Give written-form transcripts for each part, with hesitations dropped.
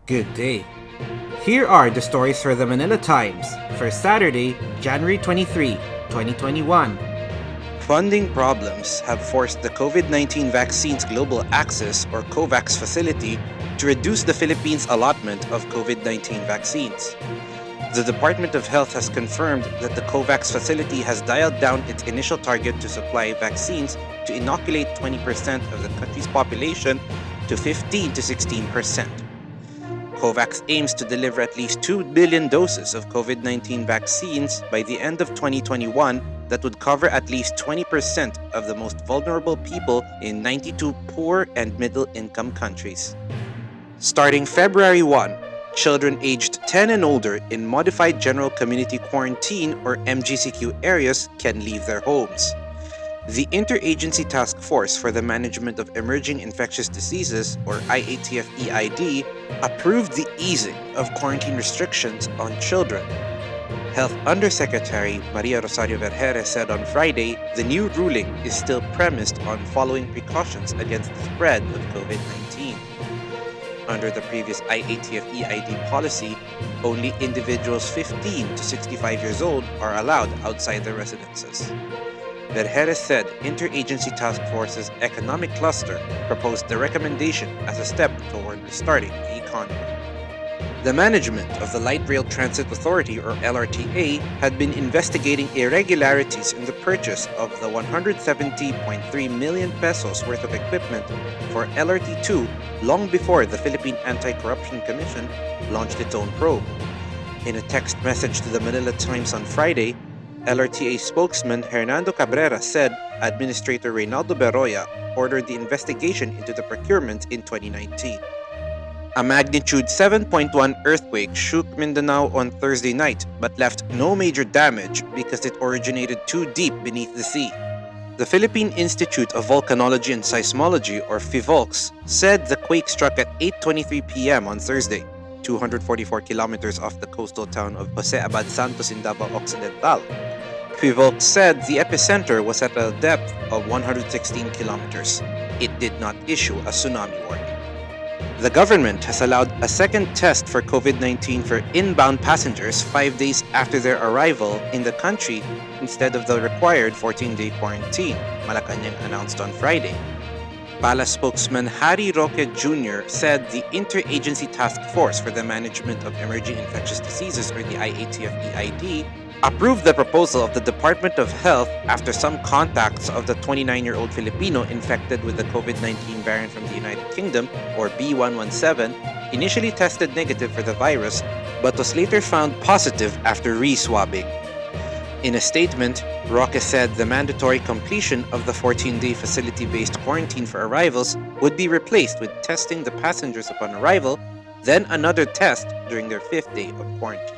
Good day. Here are the stories for the Manila Times for Saturday, January 23, 2021. Funding problems have forced the COVID-19 Vaccines Global Access or COVAX facility to reduce the Philippines' allotment of COVID-19 vaccines. The Department of Health has confirmed that the COVAX facility has dialed down its initial target to supply vaccines to inoculate 20% of the country's population to 15 to 16%. COVAX aims to deliver at least 2 billion doses of COVID-19 vaccines by the end of 2021 that would cover at least 20% of the most vulnerable people in 92 poor and middle-income countries. Starting February 1, children aged 10 and older in Modified General Community Quarantine or MGCQ areas can leave their homes. The Interagency Task Force for the Management of Emerging Infectious Diseases, or IATF-EID, approved the easing of quarantine restrictions on children. Health Undersecretary Maria Rosario Vergeire said on Friday the new ruling is still premised on following precautions against the spread of COVID-19. Under the previous IATF-EID policy, only individuals 15 to 65 years old are allowed outside their residences. Vergeire said Interagency Task Force's economic cluster proposed the recommendation as a step toward restarting the economy. The management of the Light Rail Transit Authority, or LRTA, had been investigating irregularities in the purchase of the 170.3 million pesos worth of equipment for LRT2 long before the Philippine Anti-Corruption Commission launched its own probe. In a text message to the Manila Times on Friday, LRTA spokesman Hernando Cabrera said Administrator Reynaldo Beroya ordered the investigation into the procurement in 2019. A magnitude 7.1 earthquake shook Mindanao on Thursday night but left no major damage because it originated too deep beneath the sea. The Philippine Institute of Volcanology and Seismology, or PHIVOLCS, said the quake struck at 8:23 p.m. on Thursday, 244 kilometers off the coastal town of Jose Abad Santos in Davao Occidental. PHIVOLCS said the epicenter was at a depth of 116 kilometers. It did not issue a tsunami warning. The government has allowed a second test for COVID-19 for inbound passengers 5 days after their arrival in the country instead of the required 14-day quarantine, Malacanang announced on Friday. Palace spokesman Harry Roque Jr. said the Interagency Task Force for the Management of Emerging Infectious Diseases, or the IATF-EID, approved the proposal of the Department of Health after some contacts of the 29-year-old Filipino infected with the COVID-19 variant from the United Kingdom, or B117, initially tested negative for the virus but was later found positive after re-swabbing. In a statement, Roque said the mandatory completion of the 14-day facility-based quarantine for arrivals would be replaced with testing the passengers upon arrival, then another test during their 5th day of quarantine.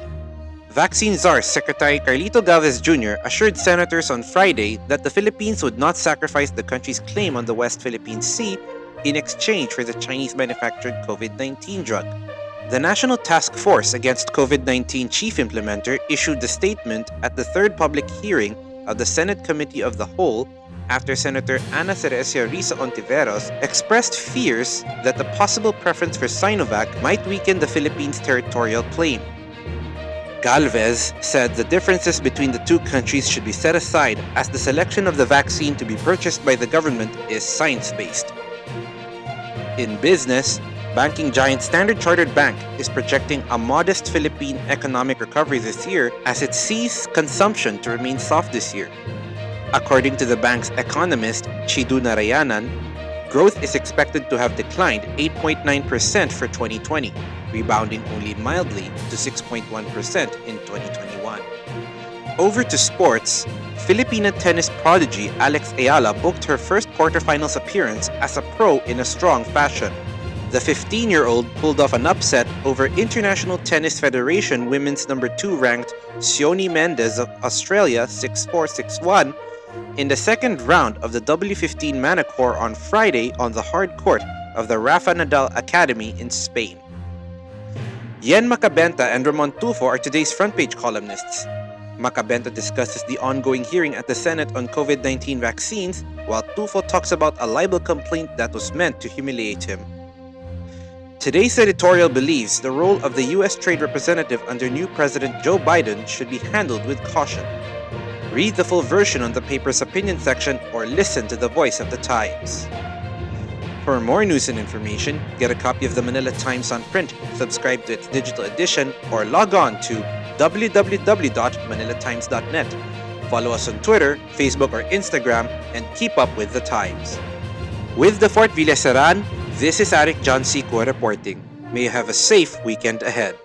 Vaccine Czar Secretary Carlito Galvez Jr. assured senators on Friday that the Philippines would not sacrifice the country's claim on the West Philippine Sea in exchange for the Chinese-manufactured COVID-19 drug. The National Task Force Against COVID-19 chief implementer issued the statement at the third public hearing of the Senate Committee of the Whole after Senator Ana Cerecia Risa Ontiveros expressed fears that the possible preference for Sinovac might weaken the Philippines' territorial claim. Galvez said the differences between the two countries should be set aside as the selection of the vaccine to be purchased by the government is science-based. In business, banking giant Standard Chartered Bank is projecting a modest Philippine economic recovery this year as it sees consumption to remain soft this year. According to the bank's economist Chidu Narayanan, growth is expected to have declined 8.9% for 2020, rebounding only mildly to 6.1% in 2021. Over to sports, Filipina tennis prodigy Alex Ayala booked her first quarterfinals appearance as a pro in a strong fashion. The 15-year-old pulled off an upset over International Tennis Federation Women's number 2 ranked Sione Mendes of Australia 6-4, 6-1 in the second round of the W15 Manacor on Friday on the hard court of the Rafa Nadal Academy in Spain. Yen Macabenta and Ramon Tufo are today's front page columnists. Macabenta discusses the ongoing hearing at the Senate on COVID-19 vaccines, while Tufo talks about a libel complaint that was meant to humiliate him. Today's editorial believes the role of the U.S. Trade Representative under new President Joe Biden should be handled with caution. Read the full version on the paper's opinion section or listen to the voice of the Times. For more news and information, get a copy of the Manila Times on print, subscribe to its digital edition, or log on to www.manilatimes.net. Follow us on Twitter, Facebook, or Instagram, and keep up with the Times. With the Fort Villaseran, this is Arik John Sequa reporting. May you have a safe weekend ahead.